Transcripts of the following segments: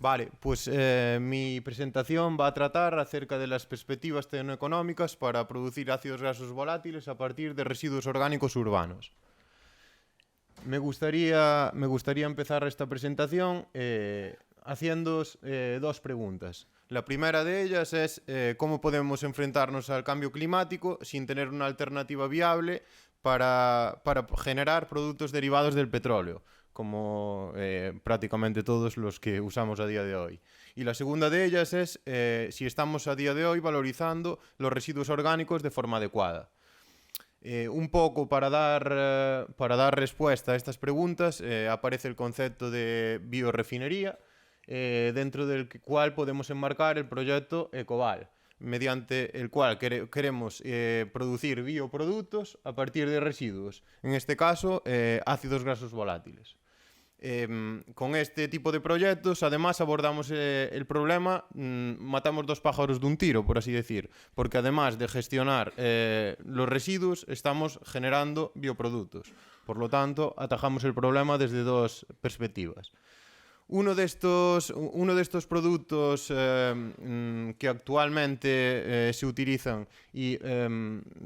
Vale, pues mi presentación va a tratar acerca de las perspectivas tecnoeconómicas para producir ácidos grasos volátiles a partir de residuos orgánicos urbanos. Me gustaría empezar esta presentación haciendo dos preguntas. La primera de ellas es cómo podemos enfrentarnos al cambio climático sin tener una alternativa viable para generar productos derivados del petróleo, como prácticamente todos los que usamos a día de hoy. Y la segunda de ellas es si estamos a día de hoy valorizando los residuos orgánicos de forma adecuada. Un poco para dar respuesta a estas preguntas aparece el concepto de biorefinería, dentro del cual podemos enmarcar el proyecto Ecoval, mediante el cual queremos producir bioproductos a partir de residuos, en este caso ácidos grasos volátiles. Con este tipo de proyectos, además, abordamos el problema, matamos dos pájaros de un tiro, por así decir, porque además de gestionar los residuos, estamos generando bioproductos. Por lo tanto, atajamos el problema desde dos perspectivas. Uno de estos productos que actualmente se utilizan y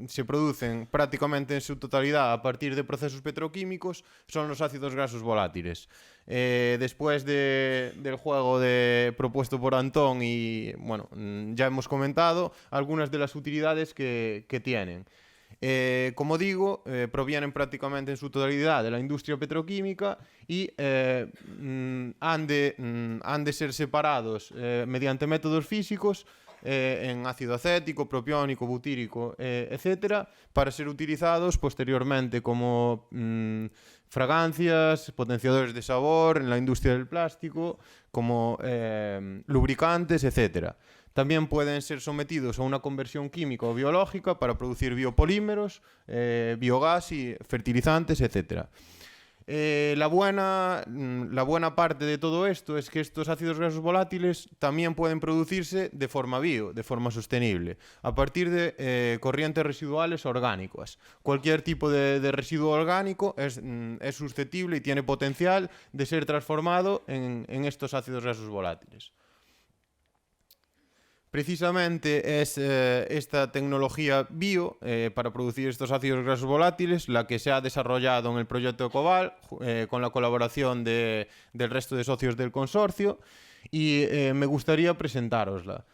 se producen prácticamente en su totalidad a partir de procesos petroquímicos son los ácidos grasos volátiles. Después del juego propuesto por Antón y bueno, ya hemos comentado algunas de las utilidades que tienen. Como digo, provienen prácticamente en su totalidad de la industria petroquímica y han de ser separados mediante métodos físicos en ácido acético, propiónico, butírico, etcétera, para ser utilizados posteriormente como fragancias, potenciadores de sabor en la industria del plástico, como lubricantes, etcétera. También pueden ser sometidos a una conversión química o biológica para producir biopolímeros, biogás y fertilizantes, etc. La buena parte de todo esto es que estos ácidos grasos volátiles también pueden producirse de forma de forma sostenible, a partir de corrientes residuales orgánicas. Cualquier tipo de residuo orgánico es susceptible y tiene potencial de ser transformado en estos ácidos grasos volátiles. Precisamente es esta tecnología bio para producir estos ácidos grasos volátiles la que se ha desarrollado en el proyecto Ecoval con la colaboración del resto de socios del consorcio y me gustaría presentárosla.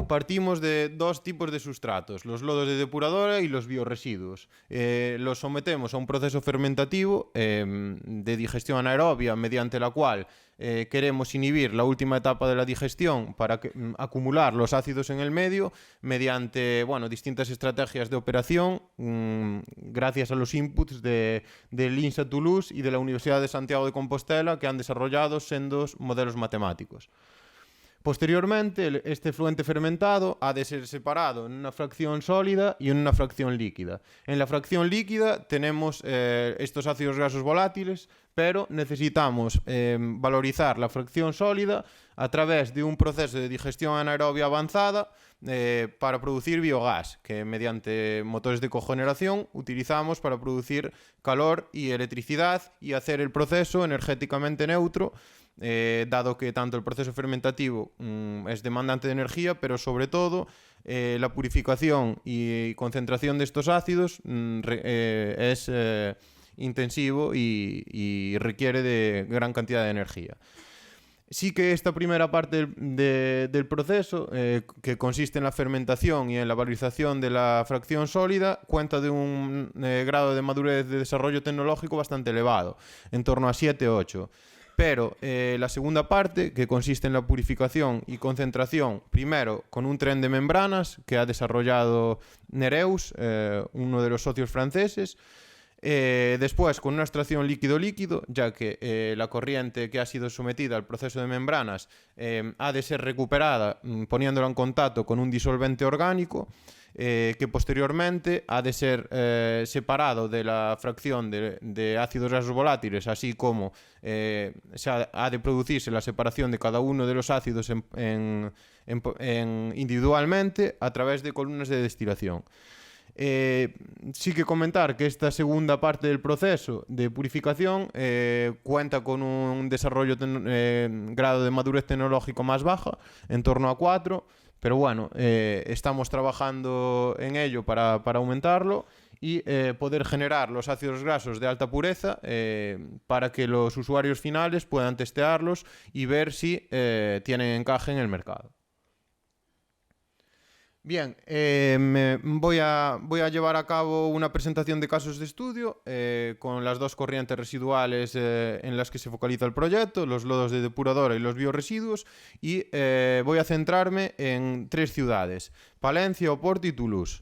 Partimos de dos tipos de sustratos, los lodos de depuradora y los bioresiduos. Los sometemos a un proceso fermentativo de digestión anaerobia, mediante la cual queremos inhibir la última etapa de la digestión para acumular los ácidos en el medio mediante distintas estrategias de operación gracias a los inputs del INSA Toulouse y de la Universidad de Santiago de Compostela, que han desarrollado sendos modelos matemáticos. Posteriormente, este efluente fermentado ha de ser separado en una fracción sólida y en una fracción líquida. En la fracción líquida tenemos estos ácidos grasos volátiles, pero necesitamos valorizar la fracción sólida a través de un proceso de digestión anaerobia avanzada para producir biogás, que mediante motores de cogeneración utilizamos para producir calor y electricidad y hacer el proceso energéticamente neutro, dado que tanto el proceso fermentativo es demandante de energía, pero sobre todo la purificación y concentración de estos ácidos es intensivo y requiere de gran cantidad de energía. Sí que esta primera parte del proceso, que consiste en la fermentación y en la valorización de la fracción sólida, cuenta de un grado de madurez de desarrollo tecnológico bastante elevado, en torno a 7-8. Pero la segunda parte, que consiste en la purificación y concentración, primero con un tren de membranas que ha desarrollado Nereus, uno de los socios franceses, después con una extracción líquido-líquido, ya que la corriente que ha sido sometida al proceso de membranas ha de ser recuperada poniéndola en contacto con un disolvente orgánico, que posteriormente ha de ser separado de la fracción de ácidos grasos volátiles, así como ha de producirse la separación de cada uno de los ácidos individualmente a través de columnas de destilación. Sí que comentar que esta segunda parte del proceso de purificación cuenta con un desarrollo grado de madurez tecnológico más baja, en torno a 4, pero bueno, estamos trabajando en ello para aumentarlo y poder generar los ácidos grasos de alta pureza para que los usuarios finales puedan testearlos y ver si tienen encaje en el mercado. Bien, voy a llevar a cabo una presentación de casos de estudio con las dos corrientes residuales en las que se focaliza el proyecto, los lodos de depuradora y los bioresiduos, y voy a centrarme en 3 ciudades: Palencia, Oporto y Toulouse,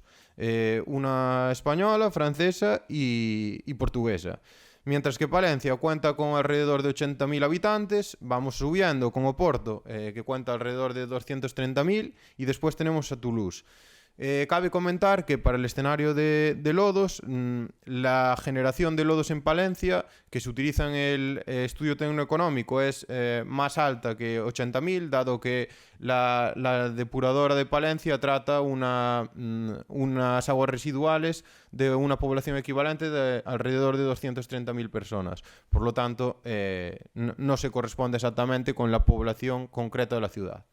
una española, francesa y portuguesa. Mientras que Palencia cuenta con alrededor de 80.000 habitantes, vamos subiendo con Oporto, que cuenta alrededor de 230.000, y después tenemos a Toulouse. Cabe comentar que para el escenario de lodos, la generación de lodos en Palencia, que se utiliza en el estudio tecnoeconómico, es más alta que 80.000, dado que la depuradora de Palencia trata unas aguas residuales de una población equivalente de alrededor de 230.000 personas. Por lo tanto, no se corresponde exactamente con la población concreta de la ciudad.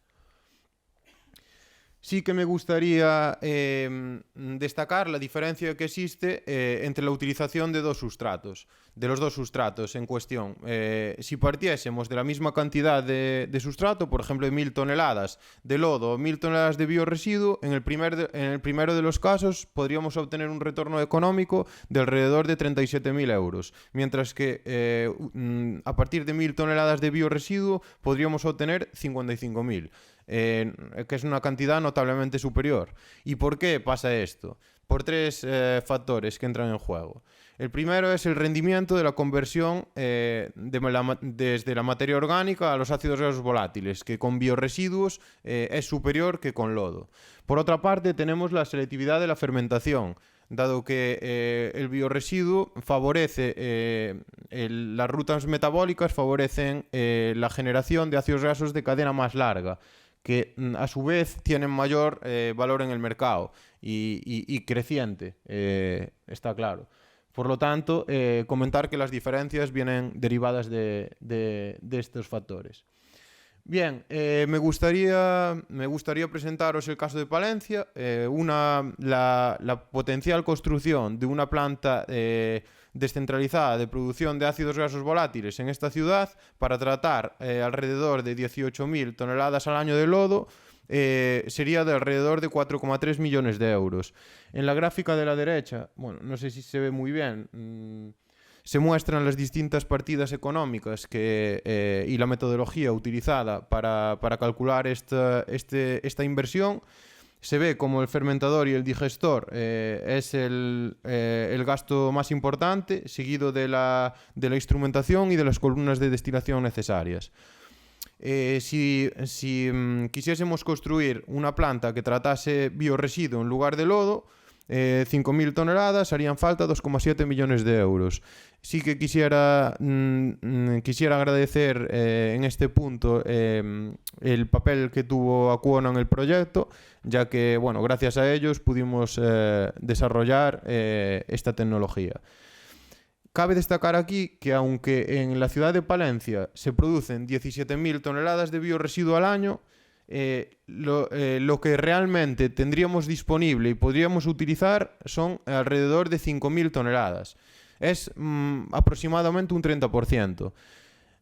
Sí que me gustaría destacar la diferencia que existe entre la utilización de los dos sustratos en cuestión. Si partiésemos de la misma cantidad de sustrato, por ejemplo, de 1.000 toneladas de lodo o 1.000 toneladas de bioresiduo, en el primero de los casos podríamos obtener un retorno económico de alrededor de 37.000 euros, mientras que a partir de 1.000 toneladas de bioresiduo podríamos obtener 55.000. Que es una cantidad notablemente superior. ¿Y por qué pasa esto? Por 3 factores que entran en juego. El primero es el rendimiento de la conversión desde la materia orgánica a los ácidos grasos volátiles, que con bioresiduos es superior que con lodo. Por otra parte, tenemos la selectividad de la fermentación, dado que el bioresiduo favorece, las rutas metabólicas favorecen la generación de ácidos grasos de cadena más larga, que a su vez tienen mayor valor en el mercado y creciente, está claro. Por lo tanto, comentar que las diferencias vienen derivadas de estos factores. Bien, me gustaría presentaros el caso de Palencia, la potencial construcción de una planta descentralizada de producción de ácidos grasos volátiles en esta ciudad para tratar alrededor de 18.000 toneladas al año de lodo. Sería de alrededor de 4,3 millones de euros. En la gráfica de la derecha, bueno, no sé si se ve muy bien, se muestran las distintas partidas económicas y la metodología utilizada para calcular esta inversión. Se ve como el fermentador y el digestor es el gasto más importante, seguido de la instrumentación y de las columnas de destilación necesarias. Si quisiésemos construir una planta que tratase bioresiduo en lugar de lodo, 5.000 toneladas, harían falta 2,7 millones de euros. Sí que quisiera agradecer en este punto el papel que tuvo Acciona en el proyecto, ya que, bueno, gracias a ellos pudimos desarrollar esta tecnología. Cabe destacar aquí que aunque en la ciudad de Palencia se producen 17.000 toneladas de bioresiduo al año, lo que realmente tendríamos disponible y podríamos utilizar son alrededor de 5.000 toneladas. Es aproximadamente un 30%.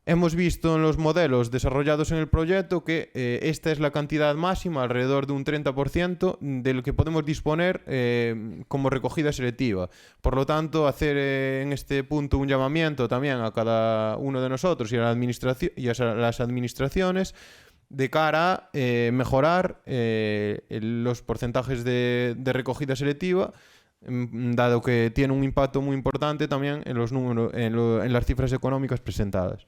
Hemos visto en los modelos desarrollados en el proyecto que esta es la cantidad máxima, alrededor de un 30% de lo que podemos disponer como recogida selectiva. Por lo tanto, hacer en este punto un llamamiento también a cada uno de nosotros y a las administraciones de cara a mejorar los porcentajes de recogida selectiva, dado que tiene un impacto muy importante también en los números, en las cifras económicas presentadas.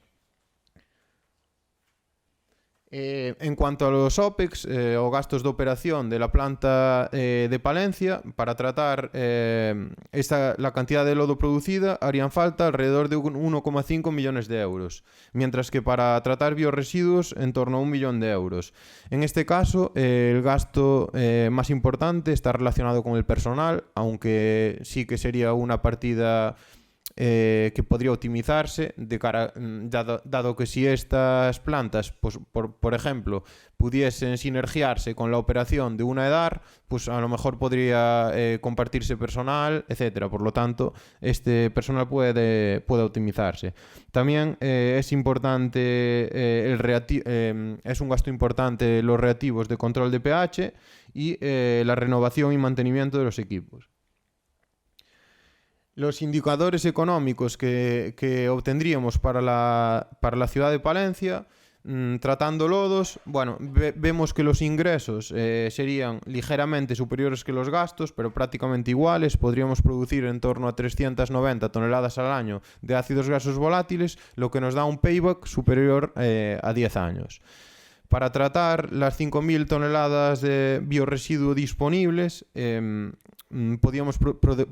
En cuanto a los OPEX o gastos de operación de la planta de Palencia, para tratar la cantidad de lodo producida harían falta alrededor de 1,5 millones de euros, mientras que para tratar bioresiduos en torno a 1 millón de euros. En este caso, el gasto más importante está relacionado con el personal, aunque sí que sería una partida que podría optimizarse dado que si estas plantas, pues, por ejemplo, pudiesen sinergiarse con la operación de una EDAR, pues a lo mejor podría compartirse personal, etcétera. Por lo tanto, este personal puede optimizarse. También es importante es un gasto importante los reactivos de control de pH y la renovación y mantenimiento de los equipos. Los indicadores económicos que obtendríamos para la ciudad de Palencia, tratando lodos, bueno, vemos que los ingresos serían ligeramente superiores que los gastos, pero prácticamente iguales. Podríamos producir en torno a 390 toneladas al año de ácidos grasos volátiles, lo que nos da un payback superior a 10 años. Para tratar las 5.000 toneladas de bioresiduo disponibles,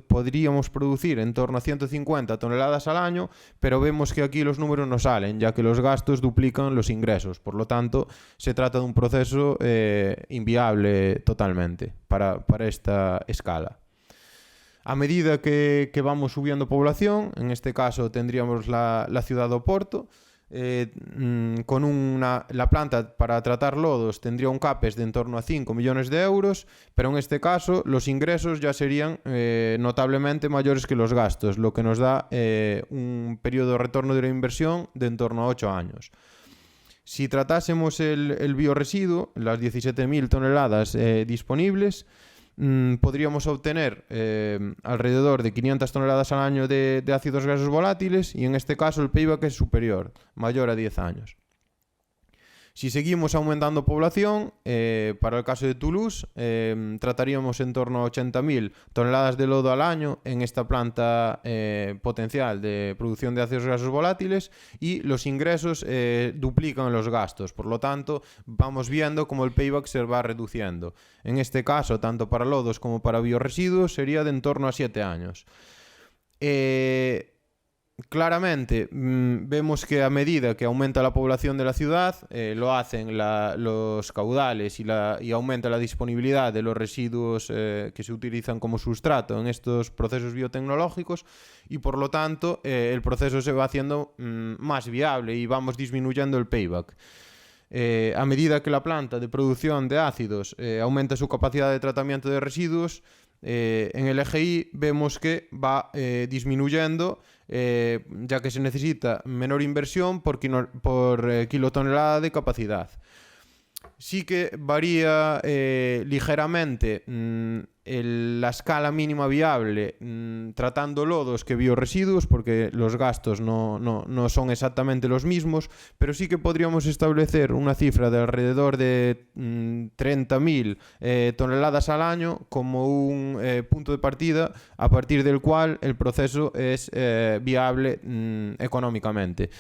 podríamos producir en torno a 150 toneladas al año, pero vemos que aquí los números no salen, ya que los gastos duplican los ingresos. Por lo tanto, se trata de un proceso inviable totalmente para esta escala. A medida que vamos subiendo población, en este caso tendríamos la ciudad de Oporto, la planta para tratar lodos tendría un CAPEX de en torno a 5 millones de euros, pero en este caso los ingresos ya serían notablemente mayores que los gastos, lo que nos da un periodo de retorno de la inversión de en torno a 8 años. Si tratásemos el bioresiduo, las 17.000 toneladas disponibles, podríamos obtener alrededor de 500 toneladas al año de ácidos grasos volátiles, y en este caso el payback es superior, mayor a 10 años. Si seguimos aumentando población, para el caso de Toulouse, trataríamos en torno a 80.000 toneladas de lodo al año en esta planta potencial de producción de ácidos grasos volátiles, y los ingresos duplican los gastos. Por lo tanto, vamos viendo cómo el payback se va reduciendo. En este caso, tanto para lodos como para bioresiduos, sería de en torno a 7 años. Claramente vemos que a medida que aumenta la población de la ciudad, lo hacen los caudales y aumenta la disponibilidad de los residuos que se utilizan como sustrato en estos procesos biotecnológicos, y por lo tanto el proceso se va haciendo más viable y vamos disminuyendo el payback. A medida que la planta de producción de ácidos aumenta su capacidad de tratamiento de residuos, en el EGI vemos que va disminuyendo, ya que se necesita menor inversión por kilotonelada de capacidad. Sí que varía ligeramente la escala mínima viable tratando lodos que bioresiduos, porque los gastos no son exactamente los mismos, pero sí que podríamos establecer una cifra de alrededor de 30.000 toneladas al año como un punto de partida a partir del cual el proceso es viable económicamente.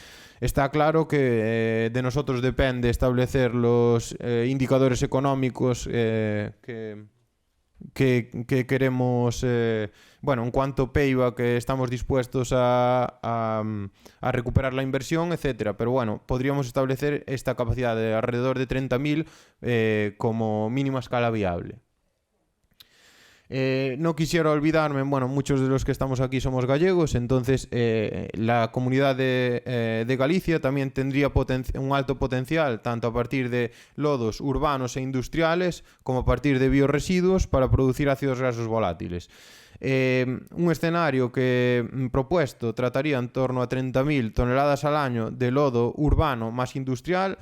Está claro que de nosotros depende establecer los indicadores económicos que queremos, en cuanto payback estamos dispuestos a recuperar la inversión, etcétera. Pero bueno, podríamos establecer esta capacidad de alrededor de 30.000 como mínima escala viable. No quisiera olvidarme, muchos de los que estamos aquí somos gallegos, entonces la comunidad de Galicia también tendría un alto potencial, tanto a partir de lodos urbanos e industriales como a partir de bioresiduos para producir ácidos grasos volátiles. Un escenario que propuesto trataría en torno a 30.000 toneladas al año de lodo urbano más industrial.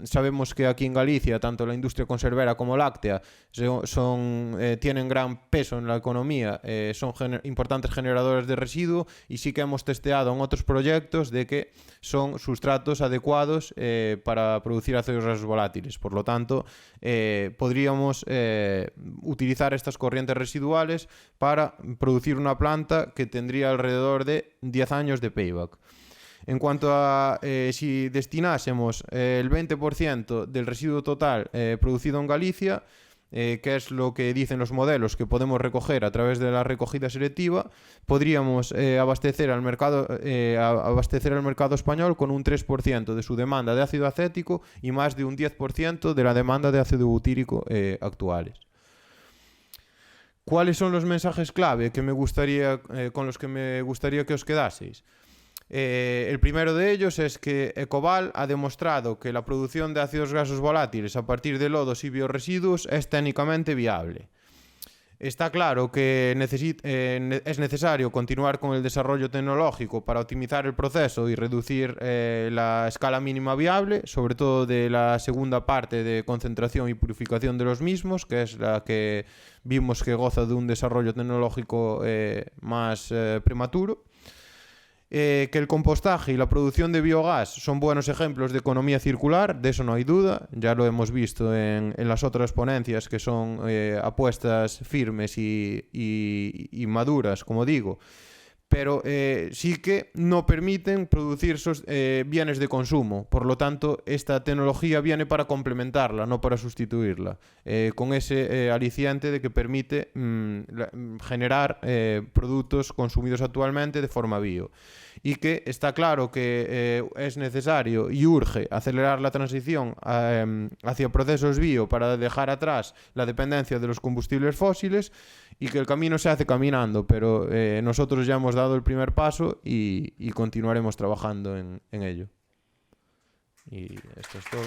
Sabemos que aquí en Galicia tanto la industria conservera como láctea tienen gran peso en la economía, son importantes generadores de residuo, y sí que hemos testeado en otros proyectos de que son sustratos adecuados para producir ácidos grasos volátiles. Por lo tanto, podríamos utilizar estas corrientes residuales para producir una planta que tendría alrededor de 10 años de payback. En cuanto a si destinásemos el 20% del residuo total producido en Galicia, que es lo que dicen los modelos que podemos recoger a través de la recogida selectiva, podríamos abastecer al mercado español con un 3% de su demanda de ácido acético y más de un 10% de la demanda de ácido butírico actuales. ¿Cuáles son los mensajes clave que con los que me gustaría que os quedaseis? El primero de ellos es que Ecoval ha demostrado que la producción de ácidos grasos volátiles a partir de lodos y biorresiduos es técnicamente viable. Está claro que es necesario continuar con el desarrollo tecnológico para optimizar el proceso y reducir la escala mínima viable, sobre todo de la segunda parte de concentración y purificación de los mismos, que es la que vimos que goza de un desarrollo tecnológico más prematuro. Que el compostaje y la producción de biogás son buenos ejemplos de economía circular, de eso no hay duda, ya lo hemos visto en las otras ponencias que son apuestas firmes y maduras, como digo, pero sí que no permiten producir bienes de consumo. Por lo tanto, esta tecnología viene para complementarla, no para sustituirla, con ese aliciente de que permite generar productos consumidos actualmente de forma bio. Y que está claro que es necesario y urge acelerar la transición hacia procesos bio para dejar atrás la dependencia de los combustibles fósiles, y que el camino se hace caminando, pero nosotros ya hemos dado el primer paso y continuaremos trabajando en ello. Y esto es todo.